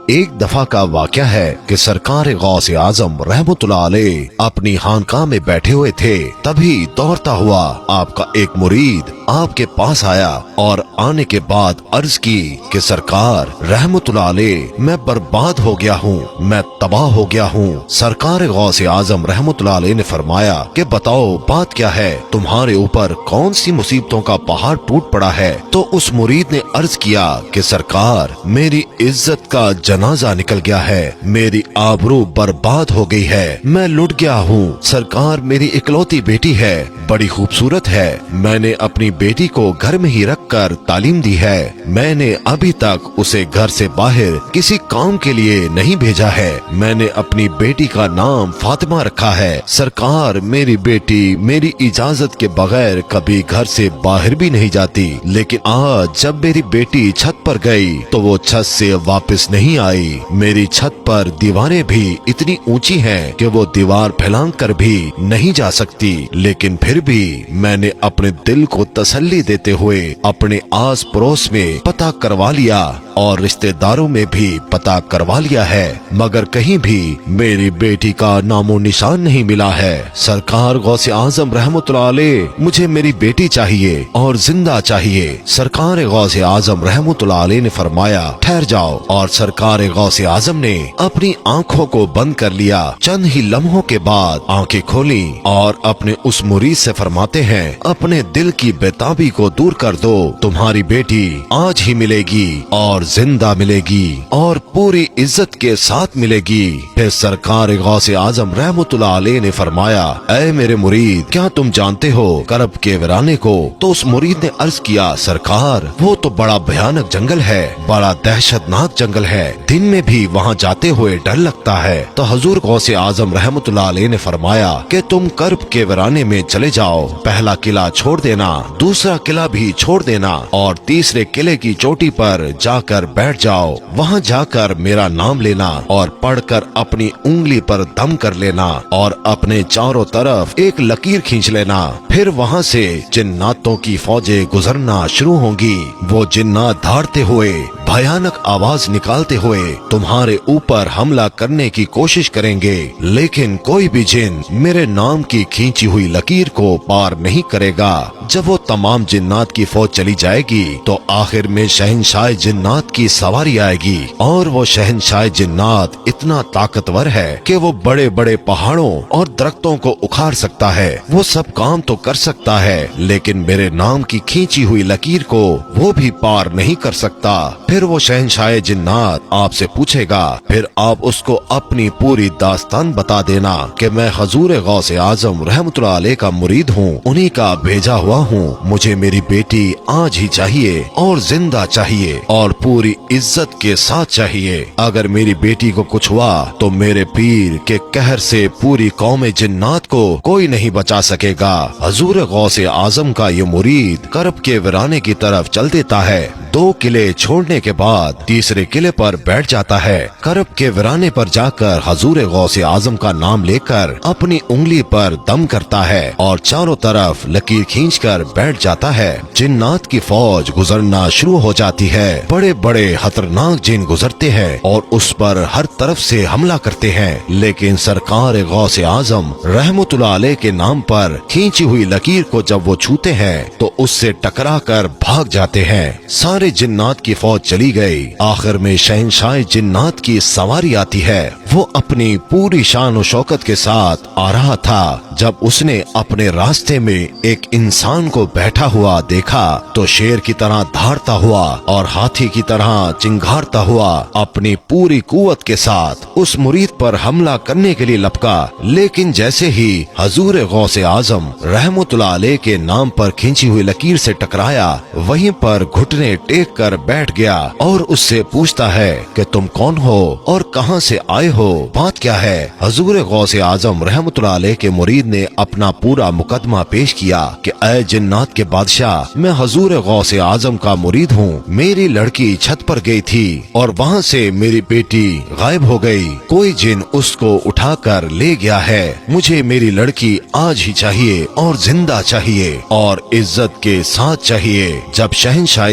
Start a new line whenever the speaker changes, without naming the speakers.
ایک دفعہ کا واقعہ ہے کہ سرکار غوث اعظم رحمتullah علیہ اپنی خانقاہ میں بیٹھے ہوئے تھے، تبھی دوڑتا ہوا آپ کا ایک مرید آپ کے پاس آیا اور آنے کے بعد عرض کی کہ سرکار رحمتullah علیہ میں برباد ہو گیا ہوں، میں تباہ ہو گیا ہوں۔ سرکار غوث اعظم رحمتullah علیہ نے فرمایا کہ بتاؤ بات کیا ہے، تمہارے اوپر کون سی مصیبتوں کا پہاڑ ٹوٹ پڑا ہے؟ تو اس مرید نے عرض کیا کہ سرکار میری عزت کا جنازہ نکل گیا ہے، میری آبرو برباد ہو گئی ہے، میں لٹ گیا ہوں۔ سرکار میری اکلوتی بیٹی ہے، بڑی خوبصورت ہے، میں نے اپنی بیٹی کو گھر میں ہی رکھ کر تعلیم دی ہے، میں نے ابھی تک اسے گھر سے باہر کسی کام کے لیے نہیں بھیجا ہے، میں نے اپنی بیٹی کا نام فاطمہ رکھا ہے۔ سرکار میری بیٹی میری اجازت کے بغیر کبھی گھر سے باہر بھی نہیں جاتی، لیکن آج جب میری بیٹی چھت پر گئی تو وہ چھت سے واپس نہیں آئی۔ میری چھت پر دیواریں بھی اتنی اونچی ہیں کہ وہ دیوار پھیلان کر بھی نہیں جا سکتی، لیکن پھر بھی میں نے اپنے دل کو تسلی دیتے ہوئے اپنے آس پڑوس میں پتہ کروا لیا اور رشتہ داروں میں بھی پتہ کروا لیا ہے، مگر کہیں بھی میری بیٹی کا نام و نشان نہیں ملا ہے۔ سرکار غوث اعظم رحمتullah علیہ مجھے میری بیٹی چاہیے اور زندہ چاہیے۔ سرکار غوث اعظم رحمتullah علیہ نے فرمایا ٹھہر جاؤ، اور سرکار غوث اعظم نے اپنی آنکھوں کو بند کر لیا۔ چند ہی لمحوں کے بعد آنکھیں کھولیں اور اپنے اس مرید سے فرماتے ہیں اپنے دل کی بےتابی کو دور کر دو، تمہاری بیٹی آج ہی ملے گی اور زندہ ملے گی اور پوری عزت کے ساتھ ملے گی۔ پھر سرکار غوث اعظم رحمتullah علیہ نے فرمایا اے میرے مرید کیا تم جانتے ہو کرب کے ویرانے کو؟ تو اس مرید نے عرض کیا سرکار وہ تو بڑا بھیانک جنگل ہے، بڑا دہشت ناک جنگل ہے، دن میں بھی وہاں جاتے ہوئے ڈر لگتا ہے۔ تو حضور غوث اعظم رحمتullah علیہ نے فرمایا کہ تم کرب کے ویرانے میں چلے جاؤ، پہلا قلعہ چھوڑ دینا، دوسرا قلعہ بھی چھوڑ دینا اور تیسرے قلعے کی چوٹی پر جا کر بیٹھ جاؤ، وہاں جا کر میرا نام لینا اور پڑھ کر اپنی انگلی پر دم کر لینا اور اپنے چاروں طرف ایک لکیر کھینچ لینا، پھر وہاں سے جناتوں کی فوجیں گزرنا شروع ہوں گی، وہ جنات دھاڑتے ہوئے بھیانک آواز نکالتے ہوئے تمہارے اوپر حملہ کرنے کی کوشش کریں گے، لیکن کوئی بھی جن میرے نام کی کھینچی ہوئی لکیر کو پار نہیں کرے گا۔ جب وہ تمام جنات کی فوج چلی جائے گی تو آخر میں شہنشاہ جنات کی سواری آئے گی، اور وہ شہنشاہ جنات اتنا طاقتور ہے کہ وہ بڑے بڑے پہاڑوں اور درختوں کو اکھاڑ سکتا ہے، وہ سب کام تو کر سکتا ہے لیکن میرے نام کی کھینچی ہوئی لکیر کو وہ بھی پار نہیں کر سکتا۔ پھر وہ شہنشاہ جنات آپ سے پوچھے گا، پھر آپ اس کو اپنی پوری داستان بتا دینا کہ میں حضور غوث اعظم رحمتullah علیہ کا مرید ہوں، انہی کا بھیجا ہوا ہوں، مجھے میری بیٹی آج ہی چاہیے اور زندہ چاہیے اور پوری عزت کے ساتھ چاہیے۔ اگر میری بیٹی کو کچھ ہوا تو میرے پیر کے قہر سے پوری قوم جنات کو کوئی نہیں بچا سکے گا۔ حضور غوث اعظم کا یہ مرید کرب کے ویرانے کی طرف چل دیتا ہے، 2 قلعے چھوڑنے کے بعد تیسرے قلعے پر بیٹھ جاتا ہے، کرب کے ویرانے پر جا کر حضور غوث اعظم کا نام لے کر اپنی انگلی پر دم کرتا ہے اور چاروں طرف لکیر کھینچ کر بیٹھ جاتا ہے۔ جنات کی فوج گزرنا شروع ہو جاتی ہے، بڑے بڑے خطرناک جن گزرتے ہیں اور اس پر ہر طرف سے حملہ کرتے ہیں، لیکن سرکار غوث اعظم رحمتullah علیہ کے نام پر کھینچی ہوئی لکیر کو جب وہ چھوتے ہیں تو اس سے ٹکرا کر بھاگ جاتے ہیں۔ سارے جنات کی فوج چلی گئی، آخر میں شہنشاہ جنات کی سواری آتی ہے، وہ اپنی پوری شان و شوکت کے ساتھ آ رہا تھا۔ جب اس نے اپنے راستے میں ایک انسان کو بیٹھا ہوا دیکھا تو شیر کی طرح دھاڑتا ہوا اور ہاتھی کی طرح چنگھاڑتا ہوا اپنی پوری قوت کے ساتھ اس مرید پر حملہ کرنے کے لیے لپکا، لیکن جیسے ہی حضور غوث اعظم رحمتullah علیہ کے نام پر کھینچی ہوئی لکیر سے ٹکرایا، وہیں پر گھٹنے ٹیک کر بیٹھ گیا اور اس سے پوچھتا ہے کہ تم کون ہو اور کہاں سے آئے ہو، بات کیا ہے؟ حضور غوث اعظم رحمتullah علیہ کے مرید نے اپنا پورا مقدمہ پیش کیا کہ اے جنات کے بادشاہ، میں حضور غوث اعظم کا مرید ہوں، میری لڑکی چھت پر گئی تھی اور وہاں سے میری بیٹی غائب ہو گئی، کوئی جن اس کو اٹھا کر لے گیا ہے، مجھے میری لڑکی آج ہی چاہیے اور زندہ چاہیے اور عزت کے ساتھ چاہیے۔ جب شہنشاہ